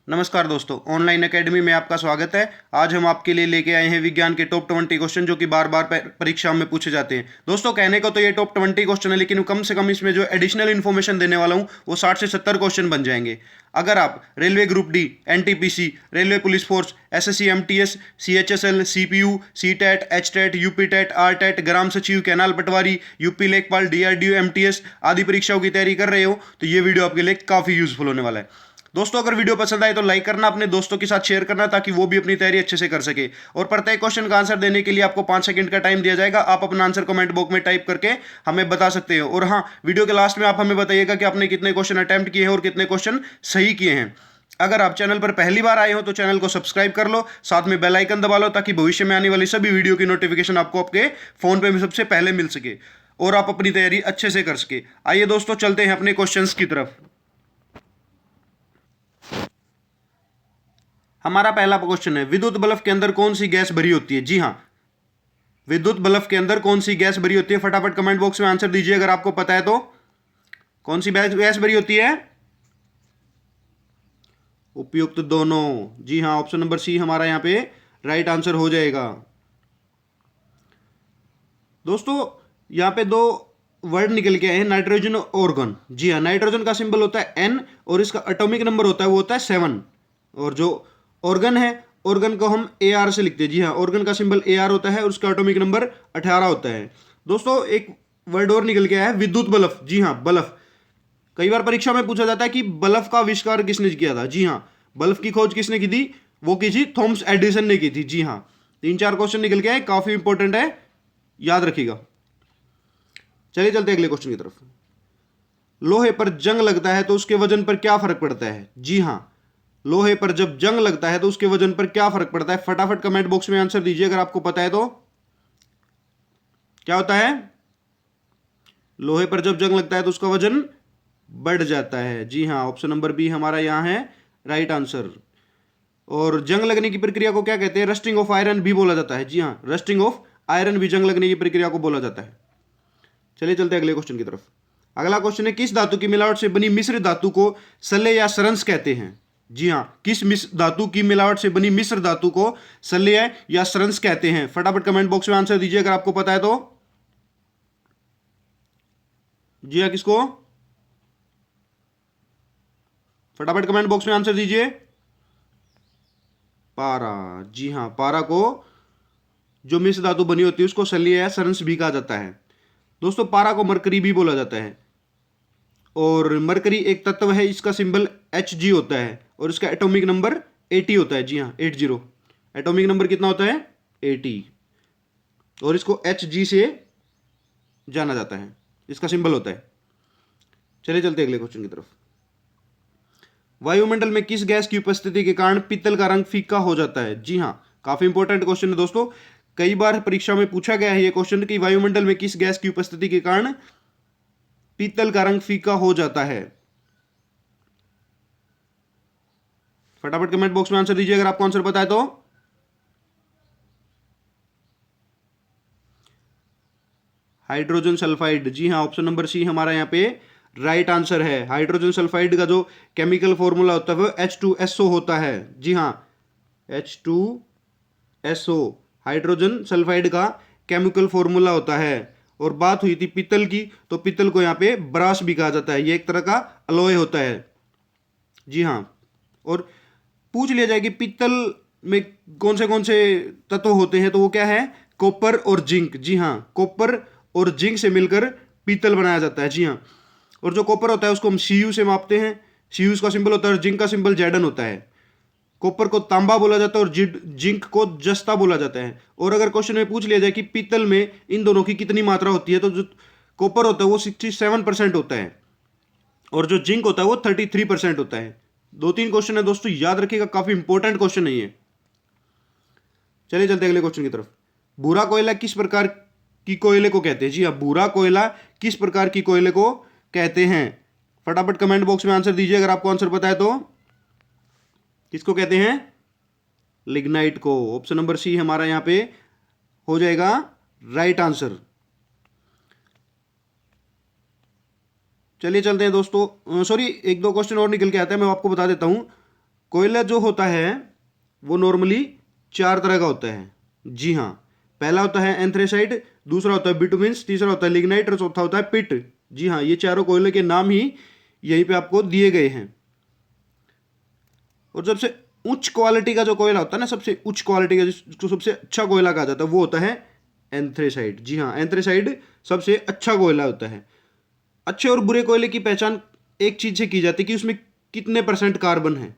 नमस्कार दोस्तों, online academy में आपका स्वागत है। आज हम आपके लिए लेके आए हैं विज्ञान के टॉप 20 क्वेश्चन जो कि बार बार परीक्षाओं में पूछे जाते हैं। दोस्तों, कहने को तो ये टॉप 20 क्वेश्चन है, लेकिन कम से कम इसमें जो एडिशनल इन्फॉर्मेशन देने वाला हूँ वो 60 से 70 क्वेश्चन बन जाएंगे। अगर आप railway group D, NTPC, railway police force, SSC, MTS, CHSL, CPU, CTET, HTET, UPTET, RTET, ग्राम सचिव, कैनाल पटवारी, यूपी लेखपाल, डीआरडीओ, एमटीएस आदि परीक्षाओं की तैयारी कर रहे हो तो ये वीडियो आपके लिए काफी यूजफुल होने वाला है। दोस्तों, अगर वीडियो पसंद आए तो लाइक करना, अपने दोस्तों के साथ शेयर करना ताकि वो भी अपनी तैयारी अच्छे से कर सके। और प्रत्येक क्वेश्चन का आंसर देने के लिए आपको 5 सेकंड का टाइम दिया जाएगा। आप अपना आंसर कमेंट बॉक्स में टाइप करके हमें बता सकते हो। और हाँ, वीडियो के लास्ट में आप हमें बताइएगा कि आपने कितने क्वेश्चन अटेम्प्ट किए हैं और कितने क्वेश्चन सही किए हैं। अगर आप चैनल पर पहली बार आए हो तो चैनल को सब्सक्राइब कर लो, साथ में बेल आइकन दबा लो ताकि भविष्य में आने वाली सभी वीडियो की नोटिफिकेशन आपको आपके फोन पे सबसे पहले मिल सके और आप अपनी तैयारी अच्छे से कर सके। आइए दोस्तों, चलते हैं अपने क्वेश्चंस की तरफ। हमारा पहला क्वेश्चन है, विद्युत बल्ब के अंदर कौन सी गैस भरी होती है? जी हाँ, विद्युत बल्ब के अंदर कौन सी गैस भरी होती है? फटाफट कमेंट बॉक्स में आंसर दीजिए अगर आपको पता है तो। कौन सी गैस भरी होती है? उपयुक्त दोनों। जी हाँ, ऑप्शन नंबर सी हमारा यहां पे राइट आंसर हो जाएगा। दोस्तों, यहां पे दो वर्ड निकल के आए हैं, नाइट्रोजन और ऑर्गन। जी हाँ, नाइट्रोजन का सिंबल होता है एन और इसका एटॉमिक नंबर होता है वो होता है 7। और जो ऑर्गन है, ऑर्गन को हम ए आर से लिखते हैं। जी हाँ, ऑर्गन का सिंबल ए आर होता है और उसका एटॉमिक नंबर 18 होता है। दोस्तों, एक वर्ड और निकल के आया है, विद्युत बल्ब। जी हाँ, बल्ब। कई बार परीक्षा में पूछा जाता है कि बल्ब का आविष्कार किसने किया था? जी हाँ, बल्ब की खोज किसने की थी? वो की थी थॉमस एडिसन ने की थी। जी हाँ, 3-4 क्वेश्चन निकल के आए, काफी इंपॉर्टेंट है, याद रखिएगा। चलिए चलते अगले क्वेश्चन की तरफ। लोहे पर जंग लगता है तो उसके वजन पर क्या फर्क पड़ता है? जी हाँ, लोहे पर जब जंग लगता है तो उसके वजन पर क्या फर्क पड़ता है? फटाफट कमेंट बॉक्स में आंसर दीजिए अगर आपको पता है तो। क्या होता है? लोहे पर जब जंग लगता है तो उसका वजन बढ़ जाता है। जी हाँ, ऑप्शन नंबर बी हमारा यहां है राइट आंसर। और जंग लगने की प्रक्रिया को क्या कहते हैं? रस्टिंग ऑफ आयरन भी बोला जाता है। जी हाँ, रस्टिंग ऑफ आयरन भी जंग लगने की प्रक्रिया को बोला जाता है। चलिए चलते हैं अगले क्वेश्चन की तरफ। अगला क्वेश्चन है, किस धातु की मिलावट से बनी मिश्र धातु को सल्ले या सरंस कहते हैं? जी हाँ, किस धातु की मिलावट से बनी मिश्र धातु को सल्ले या सरंस कहते हैं? फटाफट कमेंट बॉक्स में आंसर दीजिए अगर आपको पता है तो। जी हाँ, किसको? फटाफट कमेंट बॉक्स में आंसर दीजिए। पारा। जी हाँ, पारा को जो मिश्र धातु बनी होती है उसको सल्ले या सरंस भी कहा जाता है। दोस्तों, पारा को मरकरी भी बोला जाता है। और मरकरी एक तत्व है, इसका सिंबल Hg होता है और इसका एटॉमिक नंबर 80 होता है। जी हाँ, 80। एटॉमिक नंबर कितना होता है? 80। और इसको Hg से जाना जाता है, इसका सिंबल होता है। चलिए चलते अगले क्वेश्चन की तरफ। वायुमंडल में किस गैस की उपस्थिति के कारण पीतल का रंग फीका हो जाता है? जी हाँ, काफी इंपॉर्टेंट क्वेश्चन है दोस्तों। कई बार परीक्षा में पूछा गया है ये क्वेश्चन कि वायुमंडल में किस गैस की उपस्थिति के कारण पीतल का रंग फीका हो जाता है? फटाफट कमेंट बॉक्स में आंसर दीजिए अगर आपको आंसर पता है तो। Hydrogen sulphide. जी हाँ, ऑप्शन नंबर सी हमारा यहाँ पे राइट आंसर है। हाइड्रोजन सल्फाइड का जो केमिकल फॉर्मूला होता है वो H2SO होता है। जी हाँ, H2SO हाइड्रोजन सल्फाइड का केमिकल फॉर्मूला होता है। और बात हुई थी पीतल की, तो पीतल को यहाँ पे ब्रास भी कहा जाता है, ये एक तरह का अलॉय होता है। जी हाँ। और पूछ लिया जाए कि पीतल में कौन से तत्व होते हैं तो वो क्या है? कॉपर और जिंक। जी हाँ, कॉपर और जिंक से मिलकर पीतल बनाया जाता है। जी हाँ। और जो कॉपर होता है उसको हम Cu से मापते हैं, Cu का सिंबल होता है, और जिंक का सिंबल Zn होता है। कॉपर को तांबा बोला जाता है और जिंक को जस्ता बोला जाता है। और अगर क्वेश्चन में पूछ लिया जाए कि पीतल में इन दोनों की कितनी मात्रा होती है तो जो कॉपर होता है वो 67% होता है और जो जिंक होता है वो 33% होता है। 2-3 क्वेश्चन है दोस्तों, याद रखिएगा, काफी इंपॉर्टेंट क्वेश्चन नहीं है। चलिए चलते अगले क्वेश्चन की तरफ। भूरा कोयला किस प्रकार की कोयले को कहते हैं? जी हाँ, भूरा कोयला किस प्रकार की कोयले को कहते हैं? फटाफट कमेंट बॉक्स में आंसर दीजिए अगर आपको आंसर पता है तो। किसको कहते हैं? लिग्नाइट को। ऑप्शन नंबर सी हमारा यहां पे हो जाएगा राइट आंसर। चलिए चलते हैं दोस्तों। सॉरी, 1-2 क्वेश्चन और निकल के आता है, मैं आपको बता देता हूं। कोयला जो होता है वो नॉर्मली 4 तरह का होता है। जी हाँ, पहला होता है एंथ्रेसाइट, दूसरा होता है बिटुमिन्स, तीसरा होता है लिग्नाइट और चौथा होता है पिट। जी हाँ, ये चारों कोयले के नाम ही यहीं पे आपको दिए गए हैं। और सबसे उच्च क्वालिटी का जो कोयला होता है ना, सबसे उच्च क्वालिटी का जिसको सबसे अच्छा कोयला कहा जाता है वो होता है एंथ्रेसाइट। जी हाँ, एंथ्रेसाइट सबसे अच्छा कोयला होता है। अच्छे और बुरे कोयले की पहचान एक चीज से की जाती है कि उसमें कितने % कार्बन है।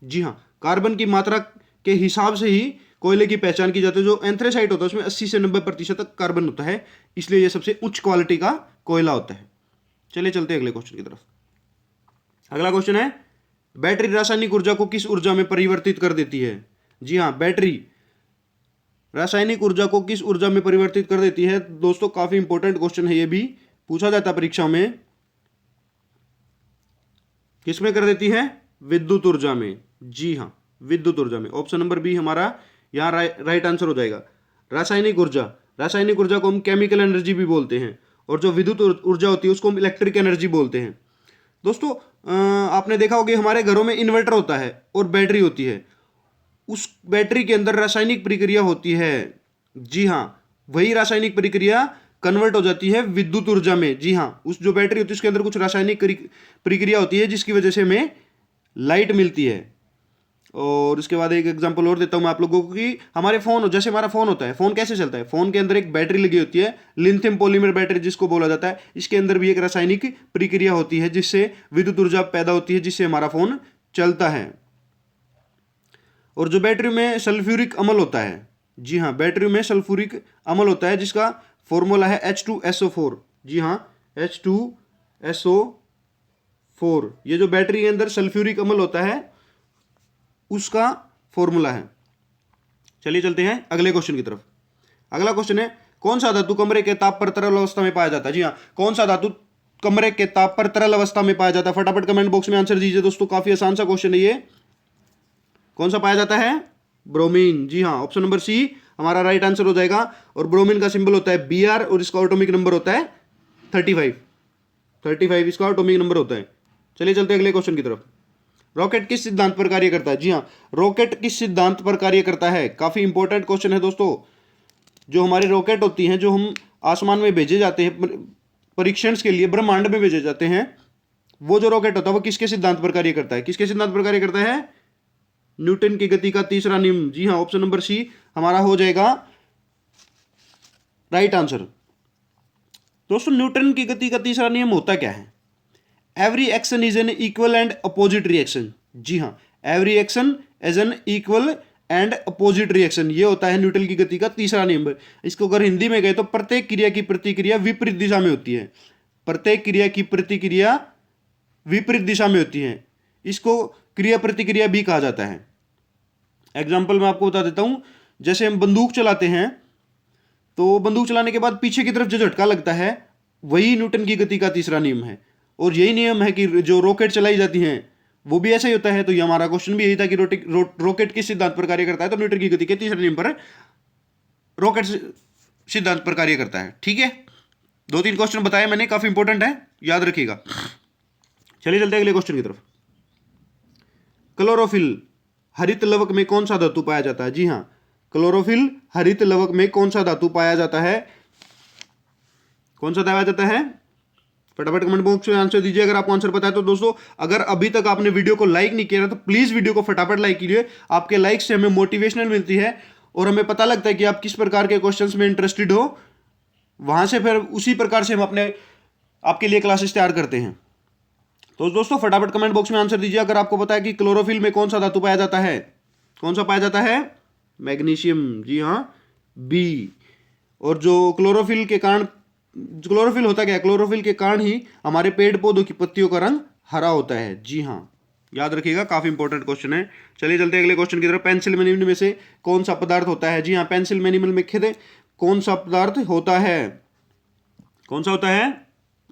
जी हाँ, कार्बन की मात्रा के हिसाब से ही कोयले की पहचान की जाती है। जो एंथ्रेसाइट होता है उसमें 80 से 90% तक कार्बन होता है, इसलिए यह सबसे उच्च क्वालिटी का कोयला होता है। चलिए चलते हैं अगले क्वेश्चन की तरफ। अगला क्वेश्चन है, बैटरी रासायनिक ऊर्जा को किस ऊर्जा में परिवर्तित कर देती है? जी हाँ, बैटरी रासायनिक ऊर्जा को किस ऊर्जा में परिवर्तित कर देती है? दोस्तों काफी इंपॉर्टेंट क्वेश्चन है, ये भी पूछा जाता है परीक्षा में। किसमें कर देती है? विद्युत ऊर्जा में। जी हाँ, विद्युत ऊर्जा में। ऑप्शन नंबर बी हमारा यहाँ राइट आंसर हो जाएगा। रासायनिक ऊर्जा को हम केमिकल एनर्जी भी बोलते हैं, और जो विद्युत ऊर्जा होती है उसको हम इलेक्ट्रिक एनर्जी बोलते हैं। दोस्तों आपने देखा होगा हमारे घरों में इन्वर्टर होता है और बैटरी होती है, उस बैटरी के अंदर रासायनिक प्रक्रिया होती है। जी हाँ, वही रासायनिक प्रक्रिया कन्वर्ट हो जाती है विद्युत ऊर्जा में। जी हाँ, उस जो बैटरी होती है उसके अंदर कुछ रासायनिक प्रक्रिया होती है जिसकी वजह से हमें लाइट मिलती है। और उसके बाद एक एग्जांपल और देता हूं मैं आप लोगों को कि हमारे फोन, जैसे हमारा फोन होता है, फोन कैसे चलता है? फोन के अंदर एक बैटरी लगी होती है, लिथियम पॉलीमर बैटरी जिसको बोला जाता है। इसके अंदर भी एक रासायनिक प्रक्रिया होती है जिससे विद्युत ऊर्जा पैदा होती है, जिससे हमारा फोन चलता है। और जो बैटरी में सल्फ्यूरिक अम्ल होता है, जी हाँ, बैटरी में सल्फ्यूरिक अम्ल होता है जिसका फॉर्मूला है H2SO4। जी हाँ, H2SO4, ये जो बैटरी के अंदर सल्फ्यूरिक अम्ल होता है उसका फॉर्मूला है। चलिए चलते हैं अगले क्वेश्चन की तरफ। अगला क्वेश्चन है, कौन सा धातु कमरे के ताप पर तरल अवस्था में पाया जाता है? जी हाँ, कौन सा धातु कमरे के ताप पर तरल अवस्था में पाया जाता है? फटाफट कमेंट बॉक्स में आंसर दीजिए दोस्तों, काफी आसान सा क्वेश्चन है ये। कौन सा पाया जाता है? ब्रोमीन। जी हाँ, ऑप्शन नंबर सी हमारा राइट आंसर हो जाएगा। और ब्रोमीन का सिंबल होता है Br और इसका एटॉमिक नंबर होता है 35 इसका एटॉमिक नंबर होता है। चलिए चलते हैं अगले क्वेश्चन की तरफ। रॉकेट किस सिद्धांत पर कार्य करता है? जी हाँ, रॉकेट किस सिद्धांत पर कार्य करता है? काफी इंपॉर्टेंट क्वेश्चन है दोस्तों। जो हमारी रॉकेट होती हैं, जो हम आसमान में भेजे जाते हैं परीक्षण के लिए, ब्रह्मांड में भेजे जाते हैं, वो जो रॉकेट होता है वो किसके सिद्धांत पर कार्य करता है? किसके सिद्धांत पर कार्य करता है? न्यूटन की गति का तीसरा नियम। जी हाँ, ऑप्शन नंबर सी हमारा हो जाएगा राइट आंसर। दोस्तों न्यूटन की गति का तीसरा नियम होता क्या है? Every action is an equal and opposite reaction. जी हाँ, every action is an equal and opposite reaction, ये होता है न्यूटन की गति का तीसरा नियम। इसको अगर हिंदी में कहे तो प्रत्येक क्रिया की प्रतिक्रिया विपरीत दिशा में होती है। प्रत्येक क्रिया की प्रतिक्रिया विपरीत दिशा में होती है, इसको क्रिया प्रतिक्रिया भी कहा जाता है। एग्जाम्पल मैं आपको बता देता हूं, जैसे हम बंदूक चलाते हैं तो बंदूक चलाने के बाद पीछे की तरफ जो झटका लगता है वही न्यूटन की गति का तीसरा नियम है। और यही नियम है कि जो रॉकेट चलाई जाती हैं वो भी ऐसा ही होता है। तो ये हमारा क्वेश्चन भी यही था कि रॉकेट किस सिद्धांत पर कार्य करता है? तो न्यूटन की गति के तीसरे नियम पर रॉकेट सिद्धांत पर कार्य करता है। ठीक है, 2-3 क्वेश्चन बताए मैंने, काफी इंपॉर्टेंट है, याद रखिएगा। चलिए चलते हैं अगले क्वेश्चन की तरफ। क्लोरोफिल हरित लवक में कौन सा धातु पाया जाता है? जी हाँ, क्लोरोफिल हरित लवक में कौन सा धातु पाया जाता है? कौन सा पाया जाता है? फटाफट कमेंट बॉक्स में आंसर दीजिए अगर आपको आंसर पता है तो। दोस्तों अगर अभी तक आपने वीडियो को लाइक नहीं किया तो प्लीज वीडियो को फटाफट लाइक कीजिए। आपके लाइक से हमें मोटिवेशनल मिलती है और हमें पता लगता है कि आप किस प्रकार के क्वेश्चंस में इंटरेस्टेड हो, वहां से फिर उसी प्रकार से हम अपने आपके लिए क्लासेस तैयार करते हैं। तो दोस्तों फटाफट कमेंट बॉक्स में आंसर दीजिए अगर आपको पता है कि क्लोरोफिल में कौन सा धातु पाया जाता है। कौन सा पाया जाता है? मैग्नीशियम। जी हाँ, बी। और जो क्लोरोफिल के कारण, क्लोरोफिल होता क्या है? क्लोरोफिल के कारण ही हमारे पेड़ पौधों की पत्तियों का रंग हरा होता है। जी हाँ, याद रखिएगा, काफी इंपॉर्टेंट क्वेश्चन है। चलिए चलते हैं अगले क्वेश्चन की तरफ। पेंसिल निम्न में से कौन सा पदार्थ होता है? जी हाँ, पेंसिल में निम्न में खेदे कौन सा पदार्थ होता है? कौन सा होता है?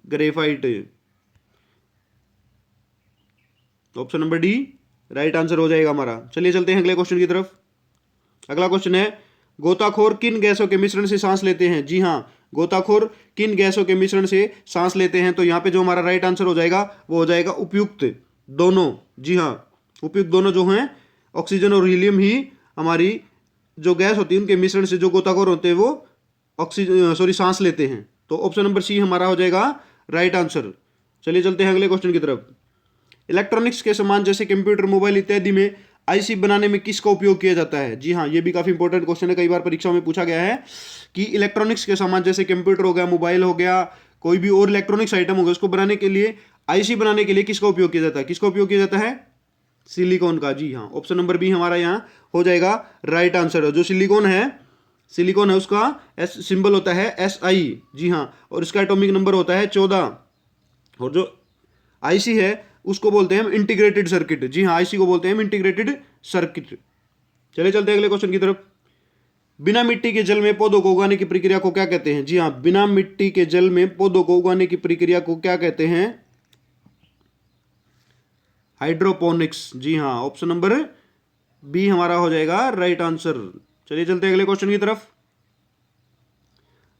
Graphite. Option number D right answer हो जाएगा हमारा। चलिए चलते हैं अगले क्वेश्चन की तरफ। अगला क्वेश्चन है, गोताखोर किन गैसों के मिश्रण से सांस लेते हैं? जी हाँ, गोताखोर किन गैसों के मिश्रण से सांस लेते हैं? तो यहाँ पे जो हमारा राइट आंसर हो जाएगा वो हो जाएगा उपयुक्त, दोनों। जी हाँ, उपयुक्त दोनों जो हैं ऑक्सीजन और हीलियम ही हमारी जो गैस होती है उनके मिश्रण से जो गोताखोर होते हैं वो ऑक्सीजन सांस लेते हैं। तो ऑप्शन नंबर सी हमारा हो जाएगा राइट आंसर। चलिए चलते हैं अगले क्वेश्चन की तरफ। इलेक्ट्रॉनिक्स के सामान जैसे कंप्यूटर, मोबाइल इत्यादि में आईसी बनाने में किसका उपयोग किया जाता है? जी हाँ, ये भी काफी इंपॉर्टेंट क्वेश्चन है, कई बार परीक्षाओं में पूछा गया है कि इलेक्ट्रॉनिक्स के सामान जैसे कंप्यूटर हो गया, मोबाइल हो गया, कोई भी और इलेक्ट्रॉनिक्स आइटम हो गया, उसको बनाने के लिए आईसी बनाने के लिए किसका उपयोग किया जाता है? किसका उपयोग किया जाता है? सिलिकॉन का। जी हाँ, ऑप्शन नंबर बी हमारा यहाँ हो जाएगा राइट आंसर। जो सिलिकॉन है उसका एस सिंबल होता है SI। जी हाँ, और इसका एटॉमिक नंबर होता है 14। और जो आईसी है उसको बोलते हैं हम इंटीग्रेटेड सर्किट। जी हाँ, आईसी को बोलते हैं हम इंटीग्रेटेड सर्किट। चले चलते हैं अगले क्वेश्चन की तरफ। बिना मिट्टी के जल में पौधों को उगाने की प्रक्रिया को क्या कहते हैं? जी हाँ, बिना मिट्टी के जल में पौधों को उगाने की प्रक्रिया को क्या कहते हैं? हाइड्रोपोनिक्स। जी हाँ, ऑप्शन नंबर बी हमारा हो जाएगा राइट आंसर। चलिए चलते हैं अगले क्वेश्चन की तरफ।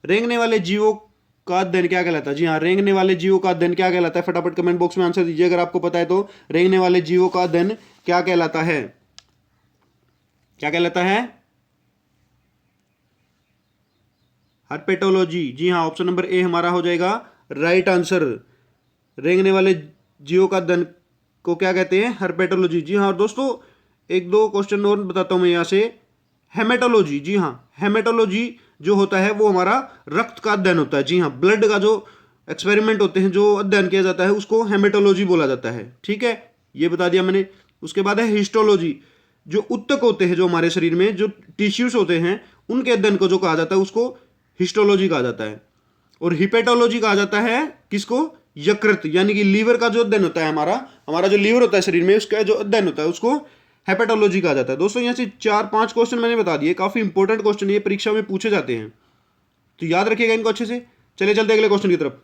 रेंगने वाले जीवों का अध्ययन क्या कहलाता है? जी हाँ, रेंगने वाले जीवों का अध्ययन क्या कहलाता है? फटाफट कमेंट बॉक्स में आंसर दीजिए अगर आपको पता है तो। रेंगने वाले जीवों का अध्ययन क्या कहलाता है? क्या कहलाता है? हर्पेटोलॉजी। जी हाँ, ऑप्शन नंबर ए हमारा हो जाएगा राइट आंसर। रेंगने वाले जीवों का अध्ययन को क्या कहते हैं? हर्पेटोलॉजी। जी हाँ, और दोस्तों एक दो क्वेश्चन और बताता हूं मैं यहां से। हेमेटोलॉजी। जी हाँ, हेमेटोलॉजी जो होता है वो हमारा रक्त का अध्ययन होता है। जी हाँ, ब्लड का जो एक्सपेरिमेंट होते हैं, जो अध्ययन किया जाता है उसको हेमेटोलॉजी बोला जाता है। ठीक है, ये बता दिया मैंने। उसके बाद है हिस्टोलॉजी। जो उत्तक होते हैं, जो हमारे शरीर में जो टिश्यूज होते हैं उनके अध्ययन को जो कहा जाता है उसको हिस्टोलॉजी कहा जाता है। और हिपेटोलॉजी कहा जाता है किसको? यकृत, यानी कि लीवर का जो अध्ययन होता है, हमारा जो लीवर होता है शरीर में उसका जो अध्ययन होता है उसको हेपेटोलॉजी कहा जाता है। दोस्तों यहाँ से 4-5 क्वेश्चन मैंने बता दिए, काफी इंपॉर्टेंट क्वेश्चन ये परीक्षा में पूछे जाते हैं, तो याद रखिएगा इनको अच्छे से। चलिए चलते अगले क्वेश्चन की तरफ।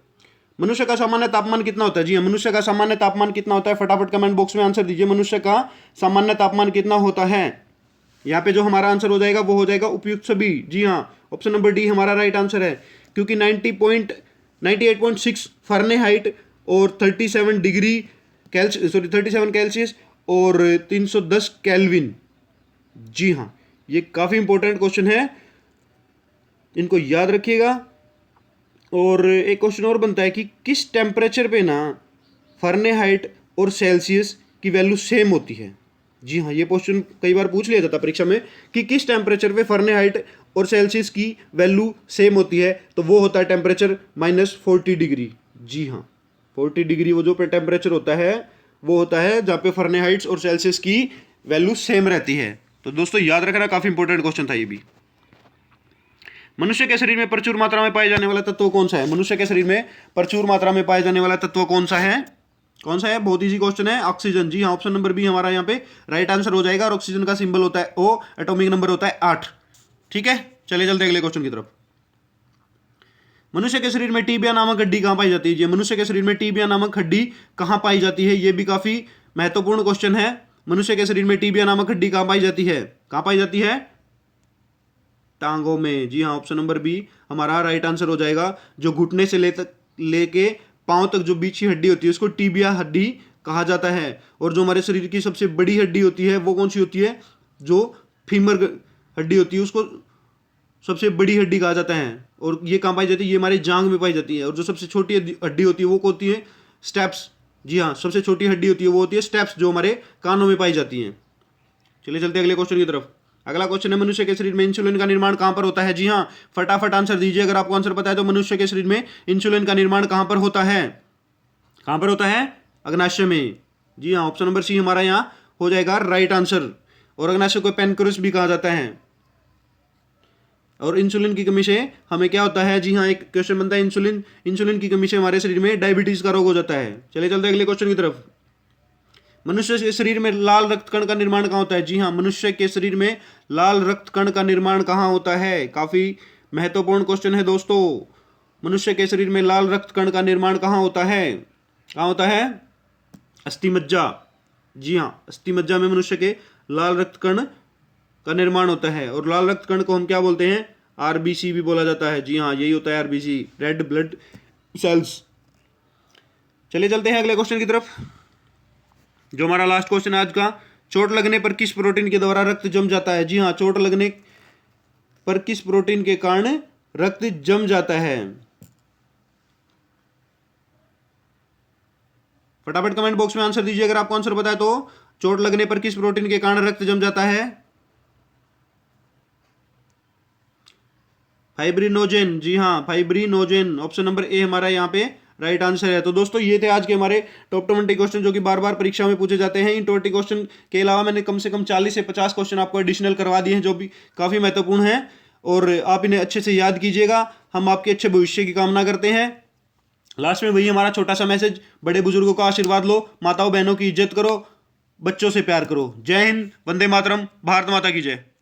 मनुष्य का सामान्य तापमान कितना होता है? जी हाँ, मनुष्य का सामान्य तापमान कितना होता है? फटाफट कमेंट बॉक्स में आंसर दीजिए। मनुष्य का सामान्य तापमान कितना होता है? यहाँ पे जो हमारा आंसर हो जाएगा वो हो जाएगा उपयुक्त सभी। जी हाँ, ऑप्शन नंबर डी हमारा राइट आंसर है, क्योंकि 98.6 फ़ारेनहाइट और 37 डिग्री 37 केल्सियस और 310 केल्विन। जी हाँ, ये काफ़ी इंपॉर्टेंट क्वेश्चन है, इनको याद रखिएगा। और एक क्वेश्चन और बनता है कि किस टेम्परेचर पे ना फ़ारेनहाइट और सेल्सियस की वैल्यू सेम होती है? जी हाँ, ये क्वेश्चन कई बार पूछ लिया जाता है परीक्षा में कि किस टेम्परेचर पे फ़ारेनहाइट और सेल्सियस की वैल्यू सेम होती है, तो वो होता है टेम्परेचर -40 डिग्री। जी हाँ, 40 डिग्री वो जो टेम्परेचर होता है वो होता है जहाँ पे फ़ारेनहाइट और सेल्सियस की वैल्यू सेम रहती है। तो दोस्तों याद रखना, काफ़ी इंपॉर्टेंट क्वेश्चन था ये भी। मनुष्य के शरीर में प्रचुर मात्रा में पाए जाने वाला तत्व कौन सा है? मनुष्य के शरीर में प्रचुर मात्रा में पाए जाने वाला तत्व कौन सा है? कौन सा है? बहुत इजी क्वेश्चन है, ऑक्सीजन। जी हाँ, ऑप्शन नंबर बी हमारा यहाँ पे राइट आंसर हो जाएगा। और ऑक्सीजन का सिंबल होता है O, एटॉमिक नंबर होता है 8। ठीक है, चलिए चलते अगले क्वेश्चन की तरफ। मनुष्य के शरीर में टीबिया नामक हड्डी कहाँ पाई जाती है? जी, मनुष्य के शरीर में टीबिया नामक हड्डी कहाँ पाई जाती है? ये भी काफी महत्वपूर्ण क्वेश्चन है। मनुष्य के शरीर में टीबिया नामक हड्डी कहाँ पाई जाती है? कहाँ पाई जाती है? टांगों में। जी हाँ, ऑप्शन नंबर बी हमारा राइट आंसर हो जाएगा। जो घुटने से लेके पांव तक जो बीच की हड्डी होती है उसको टीबिया हड्डी कहा जाता है। और जो हमारे शरीर की सबसे बड़ी हड्डी होती है वो कौन सी होती है? जो फीमर हड्डी होती है उसको सबसे बड़ी हड्डी कहा जाता है। और ये कहाँ पाई जाती है? ये हमारे जांघ में पाई जाती है। और जो सबसे छोटी हड्डी होती है वो होती है स्टेप्स। जी हाँ, सबसे छोटी हड्डी होती है वो होती है स्टेप्स, जो हमारे कानों में पाई जाती हैं। चलिए चलते अगले क्वेश्चन की तरफ। अगला क्वेश्चन है, मनुष्य के शरीर में इंसुलिन का निर्माण कहां पर होता है? जी हाँ, फटाफट आंसर दीजिए अगर आपको आंसर पता है तो। मनुष्य के शरीर में इंसुलिन का निर्माण कहां पर होता है? कहां पर होता है? अग्नाशय में। जी हाँ, ऑप्शन नंबर सी हमारा यहाँ हो जाएगा राइट आंसर। और अग्नाशय को पेनक्रियास भी कहा जाता है। और इंसुलिन की कमी से हमें क्या होता है? जी हाँ, एक क्वेश्चन बनता है, इंसुलिन की कमी से हमारे शरीर में डायबिटीज का रोग हो जाता है। चलिए चलते अगले क्वेश्चन की तरफ। मनुष्य के शरीर में लाल रक्त कण का निर्माण कहाँ होता है? जी हाँ, मनुष्य के शरीर में लाल रक्त कण का निर्माण कहाँ होता है? काफी महत्वपूर्ण क्वेश्चन है दोस्तों। मनुष्य के शरीर में लाल रक्त कण का निर्माण कहाँ होता है? कहाँ होता है? अस्थिमज्जा। जी हाँ, अस्थिमज्जा में मनुष्य के लाल रक्त कण का निर्माण होता है। और लाल रक्त कण को हम क्या बोलते हैं? आरबीसी भी बोला जाता है। जी हाँ, यही होता है आरबीसी, रेड ब्लड सेल्स। चलिए चलते हैं अगले क्वेश्चन की तरफ। जो हमारा लास्ट क्वेश्चन है आज का, चोट लगने पर किस प्रोटीन के द्वारा रक्त जम जाता है? जी हाँ, चोट लगने पर किस प्रोटीन के कारण रक्त जम जाता है? फटाफट कमेंट बॉक्स में आंसर दीजिए अगर आपको आंसर पता है तो। चोट लगने पर किस प्रोटीन के कारण रक्त जम जाता है? फाइब्रिनोजेन। जी हाँ, फाइब्रिनोजेन, ऑप्शन नंबर ए हमारा यहाँ पे राइट आंसर है। तो दोस्तों ये थे आज के हमारे टॉप 20 क्वेश्चन जो कि बार बार परीक्षा में पूछे जाते हैं। इन 20 क्वेश्चन के अलावा मैंने कम से कम 40 से 50 क्वेश्चन आपको एडिशनल करवा दिए हैं जो भी काफ़ी महत्वपूर्ण हैं, और आप इन्हें अच्छे से याद कीजिएगा। हम आपके अच्छे भविष्य की कामना करते हैं। लास्ट में वही हमारा छोटा सा मैसेज, बड़े बुजुर्गों का आशीर्वाद लो, माताओं बहनों की इज्जत करो, बच्चों से प्यार करो। जय हिंद, वंदे मातरम, भारत माता की जय।